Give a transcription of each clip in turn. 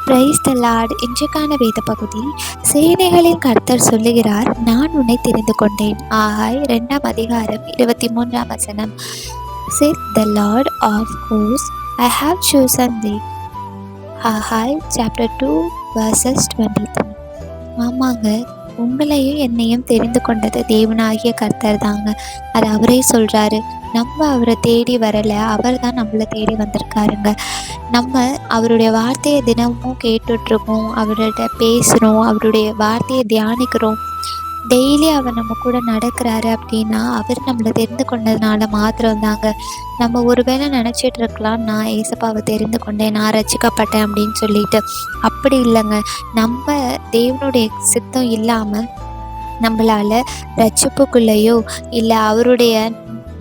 Praise the Lord. இன்றைக்கான வேத பகுதி, சேனைகளின் கர்த்தர் சொல்லுகிறார், நான் உன்னை தெரிந்து கொண்டேன். ஆகாய் 2ஆம் அதிகாரம் 23ஆம் வசனம். Said the Lord of hosts, I have chosen thee. ஆகாய் chapter 2 verses 23. ஆமாங்க, உங்களையும் என்னையும் தெரிந்து கொண்டது தேவனாகிய கர்த்தர் தாங்க. அது அவரே சொல்றாரு. நம்ம அவரை தேடி வரல, அவர் தான் நம்மளை தேடி வந்திருக்காருங்க. நம்ம அவருடைய வார்த்தையை தினமும் கேட்டுட்ருக்கோம், அவர்கிட்ட பேசுகிறோம், அவருடைய வார்த்தையை தியானிக்கிறோம். டெய்லி அவர் நம்ம கூட நடக்கிறாரு அப்படின்னா அவர் நம்மளை தெரிந்து கொண்டதுனால மாத்திரம்தாங்க. நம்ம ஒருவேளை நினச்சிட்டு இருக்கலாம், நான் ஏசப்பாவை தெரிந்து கொண்டேன், நான் ரட்சிக்கப்பட்டேன் அப்படின்னு சொல்லிட்டு. அப்படி இல்லைங்க. நம்ம தேவனுடைய சித்தம் இல்லாமல் நம்மளால் ரட்சிப்புக்குள்ளேயோ இல்லை அவருடைய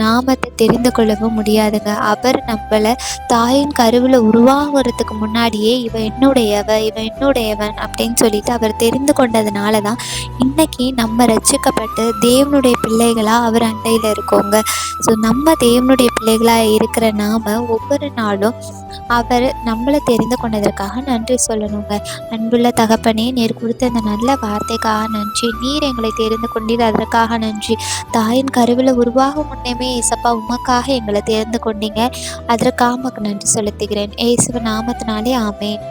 நாமத்தை தெரிந்து கொள்ளவும் முடியாதுங்க. அவர் நம்மளை தாயின் கருவில் உருவாகிறதுக்கு முன்னாடியே இவன் என்னுடையவன் அப்படின்னு சொல்லிட்டு அவர் தெரிந்து கொண்டதுனால தான் இன்னைக்கு நம்ம ரட்சிக்கப்பட்டு தேவனுடைய பிள்ளைகளாக அவர் அண்டையில் இருக்கோங்க. ஸோ நம்ம தேவனுடைய பிள்ளைகளாக இருக்கிற நாம ஒவ்வொரு நாளும் அவர் நம்மளை தெரிந்து கொண்டதற்காக நன்றி சொல்லணுங்க. அன்புள்ள தகப்பனே, நீர் கொடுத்த இந்த நல்ல வார்த்தைக்காக நன்றி. நீர் எங்களை தெரிந்து கொண்டீர், அதற்காக நன்றி. தாயின் கருவில் உருவாகும் முன்னே ஏசப்பா உமக்காக எங்களை தெரிந்து கொண்டீங்க, அதற்காக உமக்கு நன்றி செலுத்துகிறேன். இயேசுவின் நாமத்தினாலே ஆமென்.